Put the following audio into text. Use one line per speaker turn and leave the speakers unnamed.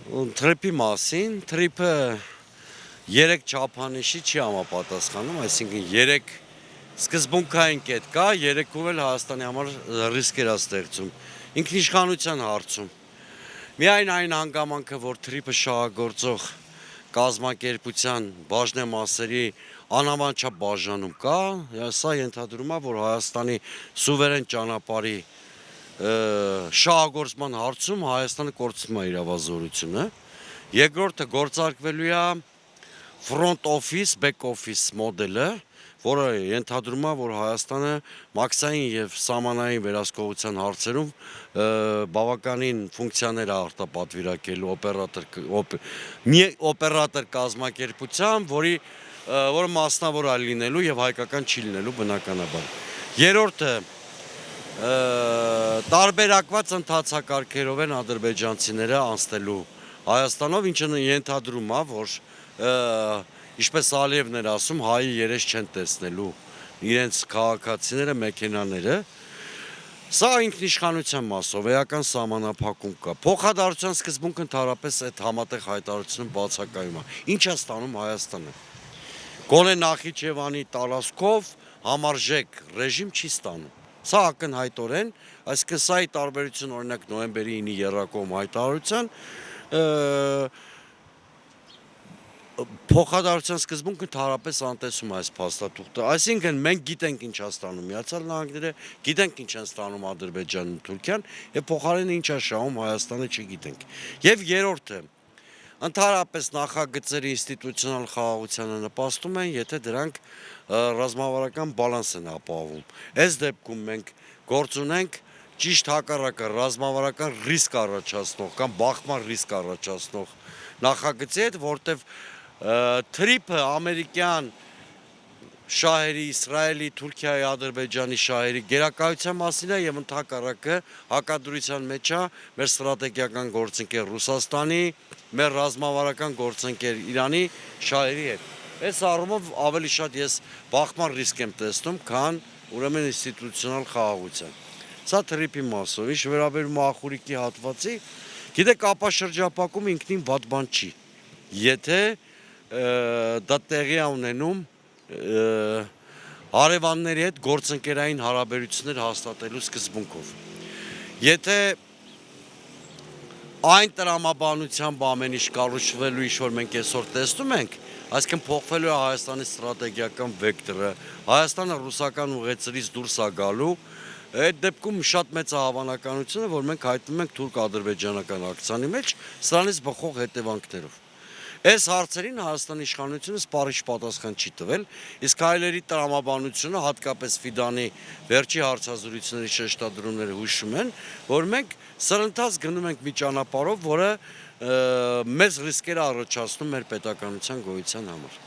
Թրիփի մասին, թրիփը երեք չափանիշի չի համապատասխանում, այսինքն երեք սկզբունքային կետ կա, երեքով էլ Հայաստանի համար ռիսկեր է ստեղծում, ինքնիշխանության հարցում։ Միայն այն հանգամանքը, որ թրիփը շահագործող կազմակերպության բաժնեմասերի անհավանչափ բաժանում կա, սա ենթադրում է, որ Հայաստանի սուվերեն ճանապարհի շահագործման հարցում Հայաստանը կորցնում է իրավազորությունը։ Երկրորդը գործարկվելու է front office, back office մոդելը, որը ենթադրում է, որ Հայաստանը մաքսային եւ սահմանային վերահսկողության հարցերում բավականին ֆունկցիաներ է արտապատվիրակելու օպերատոր կազմակերպության, որը մասնավոր է լինելու եւ հայկական չի լինելու բնականաբար։ Երրորդը տարբերակված ընթացակարգերով են ադրբեջանցիները անցնելու Հայաստանով, ինչը ենթադրում է, որ ինչպես Ալիևն էր ասում, հայի երես չեն տեսնելու իրենց քաղաքացիները, մեքենաները։ Սա ինքնիշխանության մասով էական սահմանափակում կա։ Փոխադարձության սկզբունքը ընդհանրապես այդ համատեղ հայտարարությունը բացակայում է։ Ինչ է ստանում Հայաստանը։ Գոնե Նախիջևանի տարածքով համարժեք ռեժիմ չի ստանում։ Սա ակնհայտորեն, այսինքն սա ի տարբերություն օրինակ նոյեմբերի 9-ի եռակողմ հայտարարության փոխադարձության սկզբունքը ընդհանրապես անտեսում է այս փաստաթուղթը։ Այսինքն մենք գիտենք ինչ է ստանում Միացյալ Նահանգները, գիտենք ինչ են ստանում Ադրբեջանն ու Թուրքիան, եւ փոխարենը ինչ է շահում Հայաստանը չգիտենք։ Եվ երրորդը, ընդհանրապես նախագծերի ինստիտուցիոնալ խաղաղությանը նպաստում են, եթե դրանք ռազմավարական բալանս են ապահովում։ Այս դեպքում մենք գործ ունենք ճիշտ հակառակը ռազմավարական ռիսկ առաջացնող կամ բախման ռիսկ առաջացնող նախագծի հետ, որտեղ թրիփը ամերիկյան շահերի, Իսրայելի, Թուրքիայի, Ադրբեջանի շահերի գերակայության մասին է եւ ընդհակառակը հակադրության մեջ է մեր ստրատեգիական գործընկեր Ռուսաստանի, մեր ռազմավարական գործընկեր Իրանի շահերի հետ։ Այս առումով ավելի շատ ես բախման ռիսկ եմ տեսնում, քան ուրեմն ինստիտուցիոնալ խաղաղության։ Սա թրիփի մասով, ինչ վերաբերում է աղուրիկի հատվածի, գիտեք, ապաշրջապակում ինքնին վատ բան չի, եթե դա տեղի է ունենում հարևանների հետ գործընկերային հարաբերություններ հաստատելու սկզբունքով։ Եթե այն տրամաբանությամբ ամեն ինչ կառուցվելու, ինչ որ մենք այսօր տեսնում ենք, այսինքն փոխվելու է Հայաստանի ստրատեգիական վեկտորը, Հայաստանը ռուսական ուղեցրից դուրս է գալու, այդ դեպքում շատ մեծ է հավանականությունը, որ մենք հայտնվում ենք թուրք-ադրբեջանական ակցիայի մեջ, սրանից բխող հետևանքներով։ Այս հարցերին Հայաստանի իշխանությունը սպառիչ պատասխան չի տվել, իսկ հայերերի տրամաբանությունը, հատկապես Ֆիդանի վերջի հարցազրույցների շեշտադրումները հուշում են, որ մենք սրընթաց գնում ենք մի ճանապարհով, որը մեծ ռիսկեր է առաջացնում մեր պետականության գոյության համար։